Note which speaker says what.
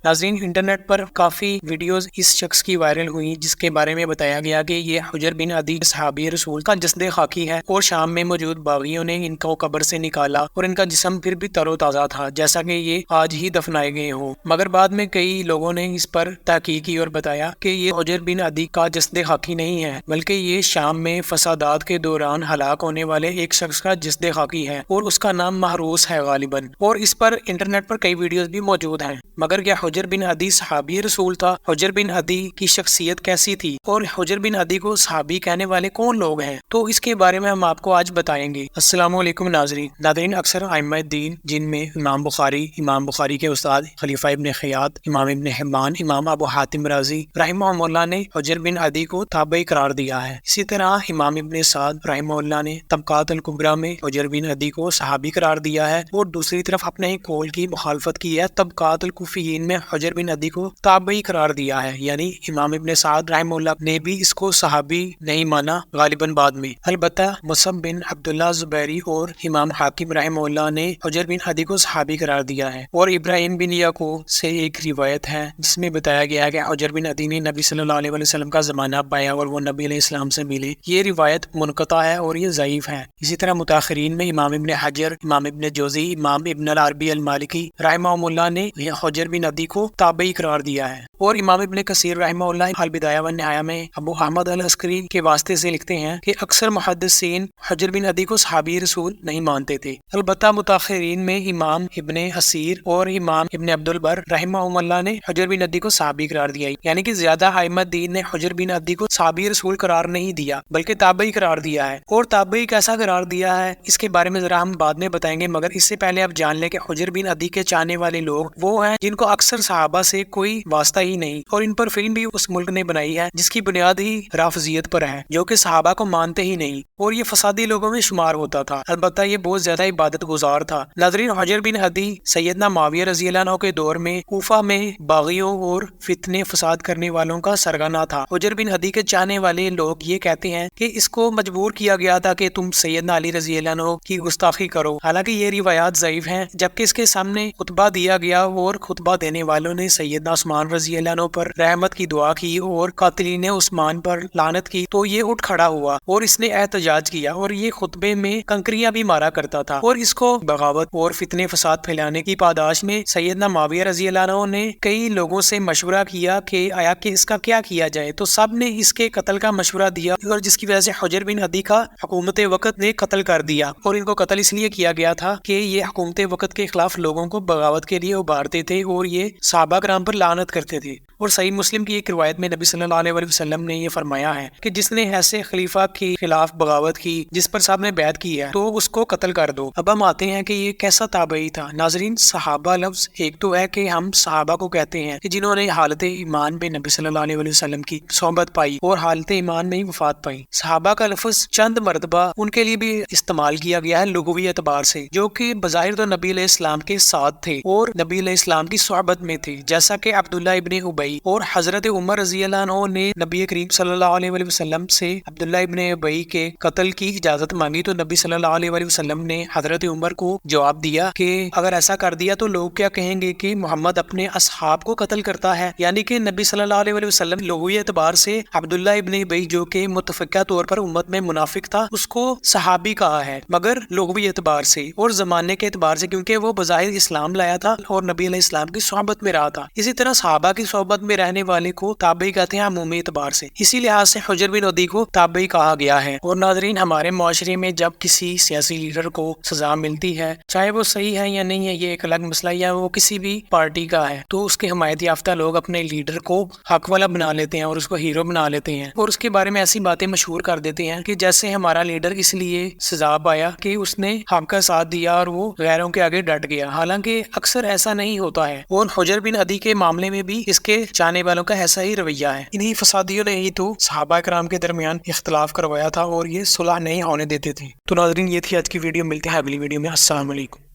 Speaker 1: ناظرین، انٹرنیٹ پر کافی ویڈیوز اس شخص کی وائرل ہوئی جس کے بارے میں بتایا گیا کہ یہ حجر بن عدی صحابی رسول کا جسد خاکی ہے اور شام میں موجود باغیوں نے ان کو قبر سے نکالا اور ان کا جسم پھر بھی تر و تازہ تھا جیسا کہ یہ آج ہی دفنائے گئے ہوں، مگر بعد میں کئی لوگوں نے اس پر تحقیق کی اور بتایا کہ یہ حجر بن عدی کا جسد خاکی نہیں ہے بلکہ یہ شام میں فسادات کے دوران ہلاک ہونے والے ایک شخص کا جسد خاکی ہے اور اس کا نام محروس ہے غالباً، اور اس پر انٹرنیٹ پر کئی ویڈیوز بھی موجود ہیں۔ مگر کیا حجر بن عدی صحابی رسول تھا؟ حجر بن عدی کی شخصیت کیسی تھی اور حجر بن عدی کو صحابی کہنے والے کون لوگ ہیں؟ تو اس کے بارے میں ہم آپ کو آج بتائیں گے۔ السلام علیکم ناظرین، اکثر ائمہ دین جن میں امام بخاری کے استاد خلیفہ ابن خیاط، امام ابن حبان، امام ابو حاتم رازی رحمہ اللہ نے حجر بن عدی کو تابعی قرار دیا ہے۔ اسی طرح امام ابن سعد رحمہ اللہ نے طبقات الکبریٰ میں حجر بن عدی کو صحابی قرار دیا ہے اور دوسری طرف اپنے ہی قول کی مخالفت کی ہے، طبقات الکوفیین میں حجر بن عدی کو تابعی قرار دیا ہے، یعنی امام ابن سعد رحمہ اللہ نے بھی اس کو صحابی نہیں مانا غالباً بعد میں۔ البتہ مصعب بن عبداللہ زبیری اور امام حاکم رحمہ اللہ نے حجر بن عدی کو صحابی قرار دیا ہے، اور ابراہیم بن یعقوب سے ایک روایت ہے جس میں بتایا گیا ہے کہ حجر بن عدی نے نبی صلی اللہ علیہ وسلم کا زمانہ پایا اور وہ نبی علیہ السلام سے ملے۔ یہ روایت منقطع ہے اور یہ ضعیف ہے۔ اسی طرح متاخرین میں امام ابن حجر، امام ابن جوزی، امام ابن العربی المالکی رحمہ اللہ نے حجر بن عدی کو تابعی قرار دیا ہے، اور امام ابن کثیر رحمہ اللہ البدایہ والنہایہ میں ابو احمد العسکری کے واسطے سے لکھتے ہیں کہ اکثر محدثین حجر بن عدی کو صحابی رسول نہیں مانتے تھے۔ البتہ متاخرین میں امام ابن اسیر اور امام ابن عبد البر رحمہ اللہ نے حجر بن عدی کو صحابی قرار دیا، یعنی کہ زیادہ ائمہ دین نے حجر بن عدی کو صحابی رسول قرار نہیں دیا بلکہ تابعی قرار دیا ہے۔ اور تابعی کیسا قرار دیا ہے اس کے بارے میں ذرا ہم بعد میں بتائیں گے، مگر اس سے پہلے آپ جان لیں کہ حجر بن عدی کے چاہنے والے لوگ وہ ہیں جن کو اکثر صحابہ سے کوئی واسطہ ہی نہیں، اور ان پر فلم بھی اس ملک نے بنائی ہے جس کی بنیاد ہی رافضیت پر ہے، جو کہ صحابہ کو مانتے ہی نہیں، اور یہ فسادی لوگوں میں شمار ہوتا تھا۔ البتہ یہ بہت زیادہ عبادت گزار تھا۔ ناظرین، حجر بن عدی سیدنا معاویہ رضی اللہ عنہ کے دور میں کوفہ میں باغیوں اور فتنے فساد کرنے والوں کا سرگنا تھا۔ حجر بن عدی کے چاہنے والے لوگ یہ کہتے ہیں کہ اس کو مجبور کیا گیا تھا کہ تم سیدنا علی رضی اللہ عنہ کی گستاخی کرو، حالانکہ یہ روایات ضعیف ہیں، جبکہ اس کے سامنے خطبہ دیا گیا اور خطبہ دینے والوں نے سیدنا عثمان رضی اللہ عنہ پر رحمت کی دعا کی اور قاتلین عثمان پر لعنت کی، تو یہ اٹھ کھڑا ہوا اور اس نے احتجاج کیا، اور یہ خطبے میں کنکریاں بھی مارا کرتا تھا، اور اس کو بغاوت اور فتنے فساد پھیلانے کی پاداش میں سیدنا معاویہ رضی اللہ عنہ نے کئی لوگوں سے مشورہ کیا کہ آیا کہ اس کا کیا کیا جائے، تو سب نے اس کے قتل کا مشورہ دیا، اور جس کی وجہ سے حجر بن عدی کا حکومت وقت نے قتل کر دیا، اور ان کو قتل اس لیے کیا گیا تھا کہ یہ حکومت وقت کے خلاف لوگوں کو بغاوت کے لیے ابھارتے تھے اور یہ صحابہ کرام پر لعنت کرتے تھے۔ اور صحیح مسلم کی ایک روایت میں نبی صلی اللہ علیہ وسلم نے یہ فرمایا ہے کہ جس نے ایسے خلیفہ کے خلاف بغاوت کی جس پر سب نے بیعت کی ہے تو اس کو قتل کر دو۔ اب ہم آتے ہیں کہ یہ کیسا تابعی تھا۔ ناظرین، صحابہ لفظ ایک تو ہے کہ ہم صحابہ کو کہتے ہیں کہ جنہوں نے حالت ایمان میں نبی صلی اللہ علیہ وسلم کی صحبت پائی اور حالت ایمان میں ہی وفات پائی۔ صحابہ کا لفظ چند مرتبہ ان کے لیے بھی استعمال کیا گیا ہے لغوی اعتبار سے، جو کہ بظاہر تو نبی علیہ السلام کے ساتھ تھے اور نبی علیہ السلام کی صحبت میں تھے، جیسا کہ عبداللہ ابن ابی اور حضرت عمر رضی اللہ عنہ نے نبی کریم صلی اللہ علیہ وسلم سے عبداللہ ابن ابی کے قتل کی اجازت مانگی، تو نبی صلی اللہ علیہ وسلم نے حضرت عمر کو جواب دیا کہ اگر ایسا کر دیا تو لوگ کیا کہیں گے کہ محمد اپنے اصحاب کو قتل کرتا ہے، یعنی کہ نبی صلی اللہ علیہ وسلم لغوی اعتبار سے عبداللہ ابن ابی جو کہ متفقہ طور پر امت میں منافق تھا اس کو صحابی کہا ہے، مگر لغوی اعتبار سے اور زمانے کے اعتبار سے، کیونکہ وہ بظاہر اسلام لایا تھا اور نبی علیہ السلام کی صحبت میں رہا تھا۔ اسی طرح صحابہ کی صحبت میں رہنے والے کو تابعی کہتے ہیں عمومی اعتبار سے، اسی لحاظ سے حجر بن عدی کو تابعی کہا گیا ہے۔ اور ناظرین، ہمارے معاشرے میں جب کسی سیاسی لیڈر کو سزا ملتی ہے، چاہے وہ صحیح ہے یا نہیں ہے یہ ایک الگ مسئلہ، یا وہ کسی بھی پارٹی کا ہے، تو اس کے حمایت یافتہ لوگ اپنے لیڈر کو حق والا بنا لیتے ہیں اور اس کو ہیرو بنا لیتے ہیں، اور اس کے بارے میں ایسی باتیں مشہور کر دیتے ہیں کہ جیسے ہمارا لیڈر اس لیے سزا پایا کہ اس نے حق کا ساتھ دیا اور وہ غیروں کے آگے ڈٹ گیا، حالانکہ اکثر ایسا نہیں ہوتا ہے۔ اور حجر بن عدی کے معاملے میں بھی اس کے چاہنے والوں کا ایسا ہی رویہ ہے۔ انہی فسادیوں نے ہی تو صحابہ کرام کے درمیان اختلاف کروایا تھا اور یہ صلح نہیں ہونے دیتے تھے۔ تو ناظرین، یہ تھی آج کی ویڈیو، ملتے ہیں اگلی ویڈیو میں۔ السلام علیکم۔